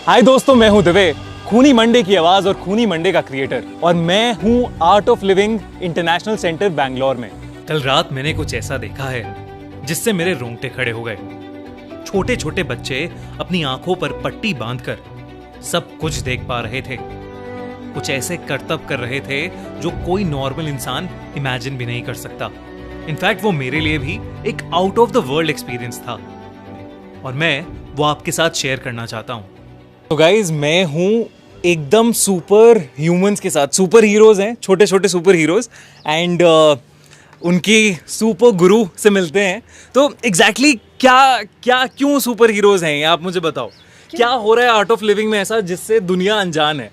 हाय दोस्तों, मैं हूं दिवे, खूनी मंडे की आवाज और खूनी मंडे का क्रिएटर, और मैं हूं art of living international centre Bangalore में। कल रात मैंने कुछ ऐसा देखा है जिससे मेरे रोंगटे खड़े हो गए। छोटे छोटे बच्चे अपनी आंखों पर पट्टी बांधकर सब कुछ देख पा रहे थे। कुछ ऐसे करतब कर रहे थे जो कोई नॉर्मल इंसान इमेजिन भी नहीं कर सकता। इनफैक्ट वो मेरे लिए भी एक out of the world experience था और मैं वो आपके साथ शेयर करना चाहता हूं। तो गाइज, मैं हूं एकदम सुपर ह्यूमंस के साथ। सुपर हीरोज हैं, छोटे छोटे सुपर हीरोज, एंड उनकी सुपर गुरु से मिलते हैं। तो एग्जैक्टली क्यों सुपर हीरोज हैं, ये आप मुझे बताओ। क्या हो रहा है आर्ट ऑफ लिविंग में ऐसा जिससे दुनिया अनजान है?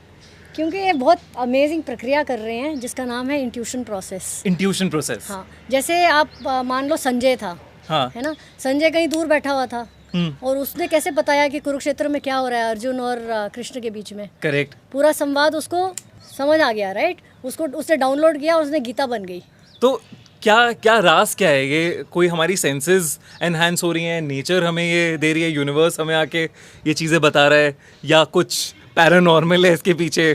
क्योंकि ये बहुत अमेजिंग प्रक्रिया कर रहे हैं जिसका नाम है इंट्यूशन प्रोसेस। Intuition process. हाँ, जैसे आप मान लो संजय था, हाँ, है ना। संजय कहीं दूर बैठा हुआ था और उसने कैसे बताया कि कुरुक्षेत्र में क्या हो रहा है अर्जुन और कृष्ण के बीच में। करेक्ट। पूरा संवाद उसको समझ आ गया, राइट। उसने डाउनलोड किया और उसने गीता बन गई। तो क्या राज क्या है? ये कोई हमारी सेंसेस एनहांस हो रही हैं, नेचर हमें ये दे रही है, यूनिवर्स हमें आके ये चीज़ें बता रहा है, या कुछ पैरानॉर्मल है इसके पीछे?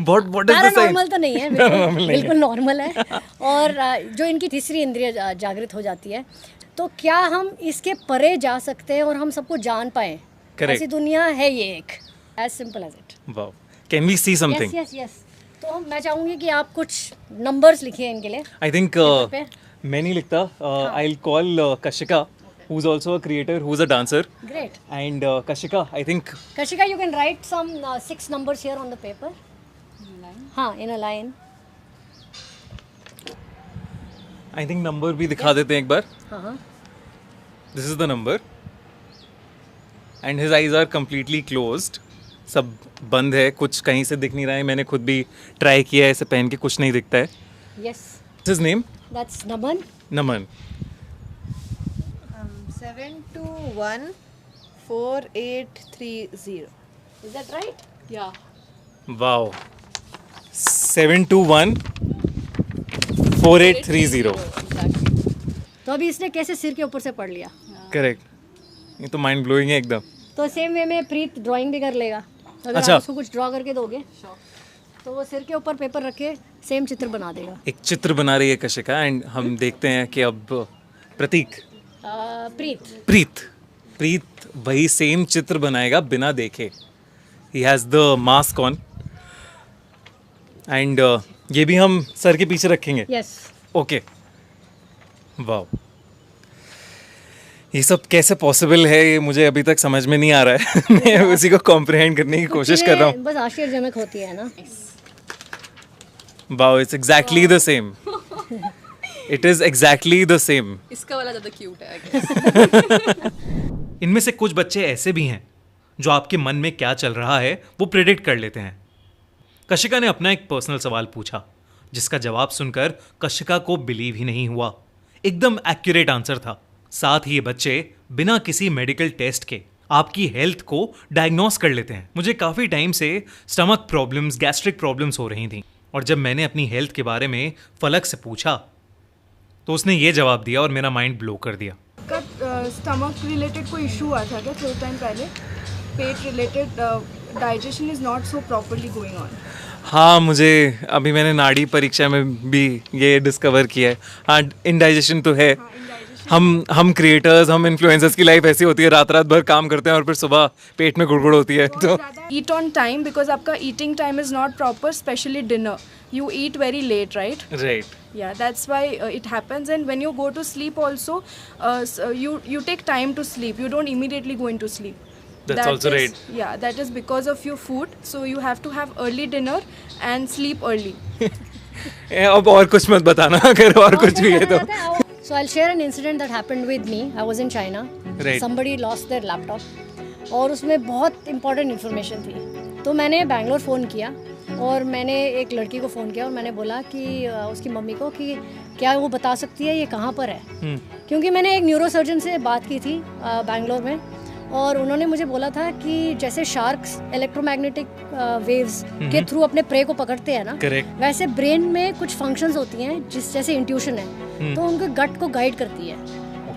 पैरानॉर्मल तो नहीं है, बिल्कुल नॉर्मल है। और जो इनकी तीसरी इंद्रिय जागृत हो जाती है, तो क्या हम इसके परे जा सकते हैं और हम सबको जान पाएं? ऐसी दुनिया है ये एक, as simple as it. Wow, can we see something? Yes. तो मैं चाहूंगी कि आप कुछ नंबर्स लिखिए इनके लिए। आई थिंक मैं नहीं लिखता। I will call Kashika, who is also a creator, who is a dancer. Great. And Kashika, I think. Kashika, you can write some 6 numbers here on the paper. In a line. हाँ, in a line. I think number भी दिखा देते हैं एक बार. हाँ. This is the number. And his eyes are completely closed. सब बंद है, कुछ कहीं से दिख नहीं रहा है। मैंने खुद भी ट्राई किया है, ऐसे पहन के कुछ नहीं दिखता है. Yes. What's his name? That's Naman. Naman. 7214830. Is that right? Yeah. Wow. 7214830. तो अभी इसने कैसे सिर के ऊपर से पढ़ लिया? करेक्ट. ये तो माइंड ब्लोइंग है एकदम. तो सेम वे में प्रीत ड्राइंग भी कर लेगा। अगर अच्छा, आप उसको कुछ ड्रॉ करके दोगे तो वो सिर के ऊपर पेपर रख के सेम चित्र बना देगा। एक चित्र बना रही है कशिका, एंड हम देखते हैं कि अब प्रतीक प्रीत वही सेम चित्र बनाएगा बिना देखे। He has the mask on, and ये भी हम सर के पीछे रखेंगे। यस। Okay, wow. ये सब कैसे पॉसिबल है, ये मुझे अभी तक समझ में नहीं आ रहा है। मैं उसी को कॉम्प्रिहेंड करने की कोशिश कर रहा हूँ। बस आश्चर्यजनक होती है ना। Wow, it's exactly the same. It is exactly the same. इसका वाला ज़्यादा क्यूट है। इनमें से कुछ बच्चे ऐसे भी हैं जो आपके मन में क्या चल रहा है वो प्रेडिक्ट कर लेते हैं। कशिका ने अपना एक पर्सनल सवाल पूछा जिसका जवाब सुनकर कशिका को बिलीव ही नहीं हुआ। एकदम एक्यूरेट आंसर था। साथ ही ये बच्चे बिना किसी मेडिकल टेस्ट के आपकी हेल्थ को डायग्नोस कर लेते हैं। मुझे काफ़ी टाइम से स्टमक प्रॉब्लम्स, गैस्ट्रिक प्रॉब्लम्स हो रही थी, और जब मैंने अपनी हेल्थ के बारे में फलक से पूछा तो उसने ये जवाब दिया और मेरा माइंड ब्लो कर दिया। स्टमक रिलेटेड कोई इशू हुआ था क्या थोड़ा टाइम पहले? पेट related digestion is not so properly going on. हाँ, मुझे अभी मैंने नाड़ी परीक्षा में भी ये डिस्कवर किया है। हाँ, इनडाइजेशन तो है। हम क्रिएटर्स, हम इन्फ्लुएंसर्स की लाइफ ऐसी होती है, रात भर काम करते हैं और फिर सुबह पेट में गुड़गुड़ होती है। तो ईट ऑन टाइम, बिकॉज आपका eating time is not proper, specially dinner. You eat very late, right? Right. Yeah, that's why it happens. And when you go to sleep also, so you take time to sleep. You don't immediately go into sleep. That's also right. Yeah, that is because of your food. So you have to have early dinner and sleep early. अब और कुछ मत बताना अगर और कुछ भी है तो। So I'll share an incident that happened with me. I was in China. Right. Somebody lost their laptop. और उसमें बहुत important information थी। तो मैंने बैंगलोर फ़ोन किया और मैंने एक लड़की को फ़ोन किया और मैंने बोला कि उसकी मम्मी को कि क्या वो बता सकती है ये कहाँ पर है। क्योंकि मैंने एक न्यूरोसर्जन से बात की थी बैंगलोर में, और उन्होंने मुझे बोला था कि जैसे शार्क्स इलेक्ट्रोमैग्नेटिक वेव्स के थ्रू अपने प्रे को पकड़ते हैं ना, वैसे ब्रेन में कुछ फंक्शंस होती हैं जैसे इंट्यूशन है, तो उनके गट को गाइड करती है।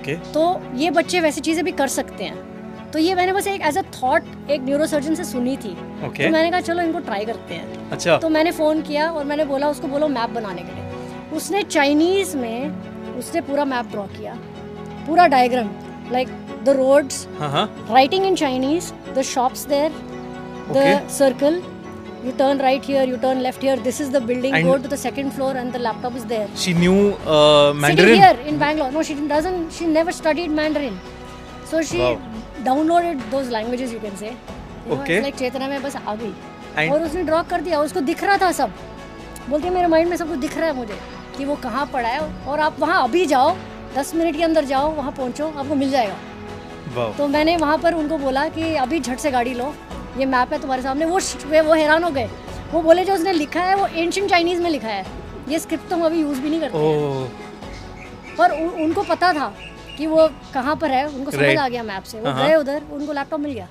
Okay. तो ये बच्चे वैसी चीज़ें भी कर सकते हैं। तो ये मैंने बस एक एज अ थॉट एक न्यूरोसर्जन से सुनी थी। Okay. तो मैंने कहा चलो इनको ट्राई करते हैं। अच्छा। तो मैंने फ़ोन किया और मैंने बोला उसको बोलो मैप बनाने के लिए। उसने चाइनीज़ में उसने पूरा मैप ड्रॉ किया, पूरा डायग्राम, लाइक द रोड्स, हाँ, writing in Chinese, the shops there, the Okay. Circle, you turn right here, you turn left here, this is the building, And- go to the second floor and the laptop is there. she knew Sitting Mandarin. here in Bangalore. No, she never studied Mandarin. So she Wow. downloaded those languages, you can say. Okay. It's like चेतना में बस आ गई। And- और उसने draw कर दिया, उसको दिख रहा था सब। बोलती है मेरे माइंड में सब कुछ दिख रहा है मुझे कि वो कहाँ पड़ा है, और आप वहाँ अभी जाओ, 10 मिनट के अंदर जाओ, वहाँ पहुँचो, आपको मिल जाएगा। Wow. तो मैंने वहाँ पर उनको बोला कि अभी झट से गाड़ी लो, ये मैप है तुम्हारे सामने। वो हैरान हो गए। वो बोले जो उसने लिखा है वो एंशिएंट चाइनीज़ में लिखा है, ये स्क्रिप्ट तो हम अभी यूज़ भी नहीं करते हैं। Oh. पर उनको पता था कि वो कहाँ पर है, उनको समझ Right. आ गया मैप से। वो हाँ। गए उधर, उनको लैपटॉप मिल गया।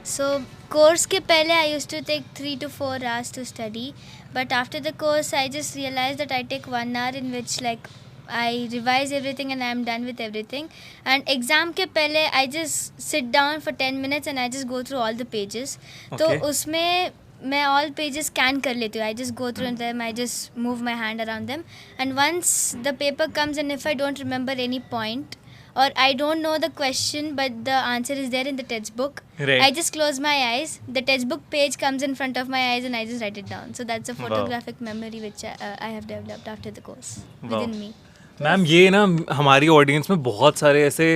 So course के पहले I used to take 3 to 4 hours to study, but after the course I just realized that I take 1 hour in which like I revise everything and I am done with everything. And exam के पहले I just sit down for 10 minutes and I just go through all the pages. तो Okay. उसमें मैं all pages scan कर लेती हूँ. I just go through them, I just move my hand around them. And once the paper comes and if I don't remember any point or I don't know the question but the answer is there in the textbook, Right. I just close my eyes, the textbook page comes in front of my eyes and I just write it down. So that's a Wow. photographic memory which I have developed after the course within me. Ma'am ये ना हमारी audience में बहुत सारे ऐसे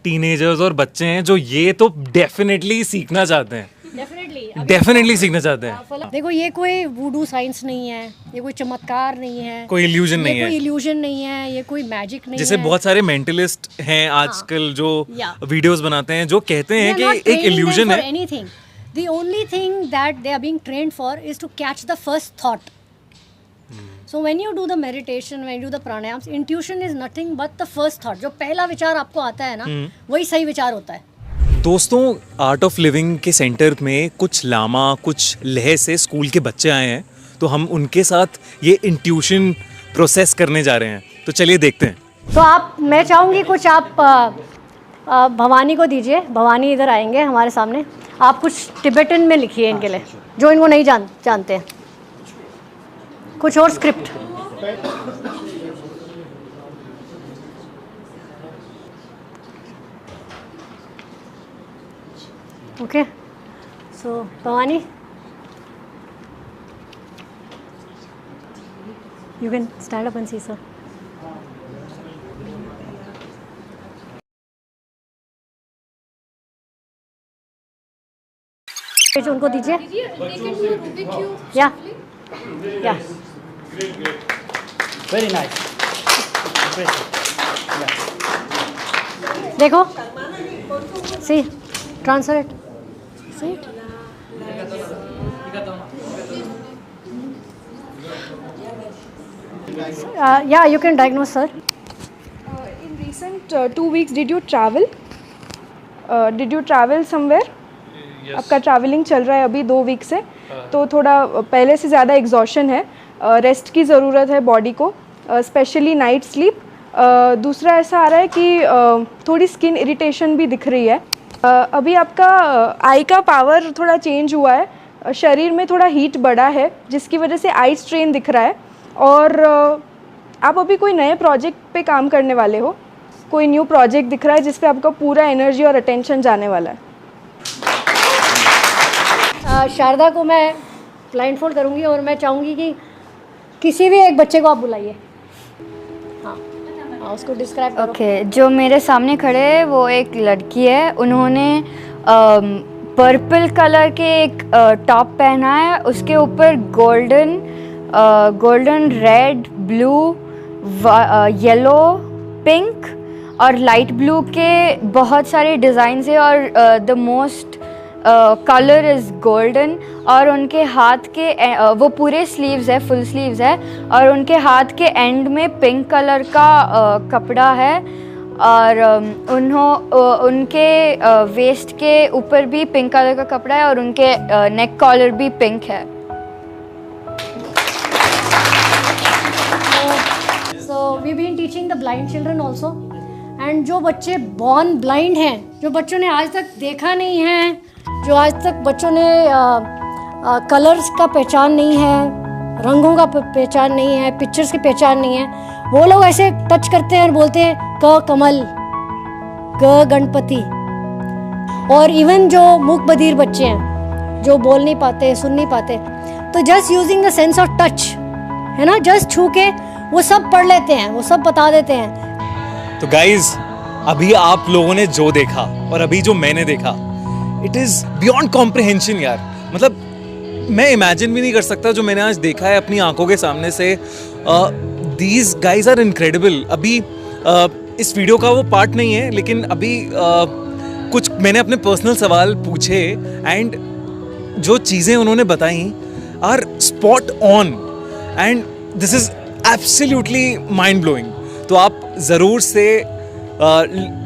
teenagers और बच्चे हैं जो ये तो डेफिनेटली सीखना चाहते हैं, डेफिनेटली सीखना चाहते हैं। देखो ये कोई वुडू साइंस नहीं है, ये कोई चमत्कार नहीं है, कोई इल्यूजन नहीं ये कोई है, इल्यूजन नहीं है, ये कोई मैजिक नहीं जैसे है। बहुत सारे मेंटलिस्ट हैं आजकल जो Yeah. वीडियोस बनाते हैं जो कहते हैं कि एक इल्यूजन है। Anything, the only thing that they are being trained for is to catch the first thought. So when you do the meditation, when you do the pranayams, intuition is nothing but the first thought. जो पहला विचार आपको आता है ना, वही सही विचार होता है। दोस्तों, आर्ट ऑफ लिविंग के सेंटर में कुछ लामा, कुछ लह से स्कूल के बच्चे आए हैं, तो हम उनके साथ ये इंट्यूशन प्रोसेस करने जा रहे हैं। तो चलिए देखते हैं। तो मैं चाहूँगी कुछ आप भवानी को दीजिए। भवानी इधर आएंगे हमारे सामने। आप कुछ टिबेटन में लिखिए इनके लिए, जो इनको नहीं जानते हैं, कुछ और script. Okay, so Bhavani, you can stand up and see, sir. Page उनको दीजिए। या Very nice. देखो, सी ट्रांसफर इट, सी इट। या you can diagnose, sir. In recent 2 weeks, did you travel? Did you travel somewhere? आपका travelling चल रहा है अभी 2 वीक से, तो थोड़ा पहले से ज़्यादा एग्जॉशन है, रेस्ट की ज़रूरत है बॉडी को, स्पेशली नाइट स्लीप। दूसरा ऐसा आ रहा है कि थोड़ी स्किन इरिटेशन भी दिख रही है। अभी आपका आई का पावर थोड़ा चेंज हुआ है, शरीर में थोड़ा हीट बढ़ा है जिसकी वजह से आई स्ट्रेन दिख रहा है। और आप अभी कोई नए प्रोजेक्ट पे काम करने वाले हो, कोई न्यू प्रोजेक्ट दिख रहा है जिस पे आपका पूरा एनर्जी और अटेंशन जाने वाला है। शारदा को मैं ब्लाइंड फोल्ड करूँगी और मैं चाहूँगी कि किसी भी एक बच्चे को आप बुलाइए। हाँ, उसको डिस्क्राइब करो। ओके, जो मेरे सामने खड़े हैं वो एक लड़की है। उन्होंने पर्पल कलर के एक टॉप पहना है, उसके ऊपर golden red blue yellow pink और लाइट ब्लू के बहुत सारे डिज़ाइंस है और the most colour is golden. और उनके हाथ के वो पूरे स्लीव्स है, फुल स्लीव्स है, और उनके हाथ के एंड में पिंक कलर का कपड़ा है। और उनके वेस्ट के ऊपर भी पिंक कलर का कपड़ा है और उनके नेक कॉलर भी पिंक है। So we've been teaching the blind children also, and जो बच्चे बॉर्न ब्लाइंड हैं, जो बच्चों ने आज तक देखा नहीं है, जो आज तक बच्चों ने कलर्स का पहचान नहीं है, रंगों का पहचान नहीं है, पिक्चर्स की पहचान नहीं है, वो लोग ऐसे टच करते हैं और बोलते हैं क कमल, ग गणपति। और इवन जो मूक बधिर बच्चे हैं, जो बोल नहीं पाते, सुन नहीं पाते, तो just using the sense of touch, है ना, जस्ट छू के वो सब पढ़ लेते हैं, वो सब बता देते हैं। तो गाइज, अभी आप लोगों ने जो देखा और अभी जो मैंने देखा, इट इज बियॉन्ड कॉम्प्रिहेंशन यार। मतलब मैं इमेजिन भी नहीं कर सकता जो मैंने आज देखा है अपनी आंखों के सामने से। These guys are incredible. अभी इस वीडियो का वो पार्ट नहीं है, लेकिन अभी कुछ मैंने अपने पर्सनल सवाल पूछे एंड जो चीज़ें उन्होंने बताई are spot on and this is absolutely mind blowing. तो आप ज़रूर से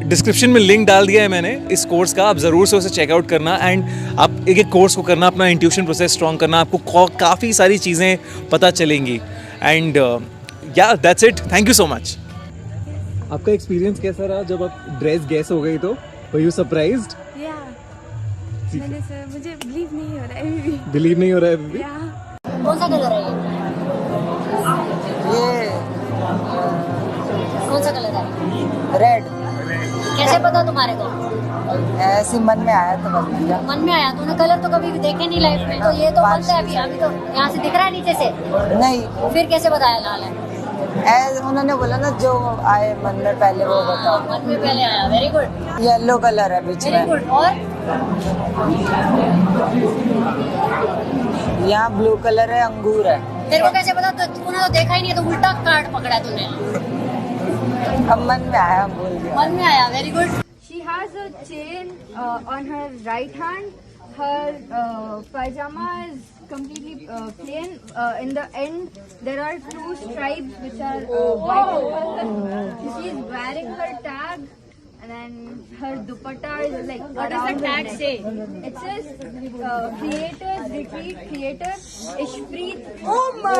डिस्क्रिप्शन में लिंक डाल दिया है मैंने इस कोर्स का, आप ज़रूर से उसे चेकआउट करना एंड आप एक एक कोर्स को करना, अपना इंट्यूशन प्रोसेस स्ट्रॉन्ग करना, आपको काफ़ी सारी चीज़ें पता चलेंगी। एंड या that's it, thank you so much. आपका एक्सपीरियंस कैसा रहा जब आप ड्रेस गैस हो गई तो? Were you surprised? मैंने सर, मुझे बिलीव नहीं हो रहा है अभी भी। बिलीव नहीं हो रहा है अभी भी? कौन सा कलर है ये? कौन सा कलर है? रेड। कैसे पता तुम्हारे को? ऐसे मन में आया तो बस लिया। मन में आया? तूने कलर तो कभी भी देखे नहीं लाइफ में, तो ये तो बंद है अभी तो यहाँ से दिख रहा है नीचे से। नहीं, फिर कैसे बताया लाल है? उन्होंने बोला ना जो आए मन में पहले वो बताओ। मन में पहले आया, वेरी गुड। येलो कलर है बीच वेरी में। गुड। और यहाँ ब्लू कलर है, अंगूर है। तेरे को कैसे पता? तो तूने तो देखा ही नहीं, तो उल्टा कार्ड पकड़ा तूने। अब मन में आया, बोल दिया। मन में आया, very good. She has a chain on her right hand. Her pajama is completely plain. In the end, there are two stripes which are white in color. She is wearing her tag, and then her dupatta is like. What does the tag say? It says Creators Retreat Creator Ishpreet. Oh my!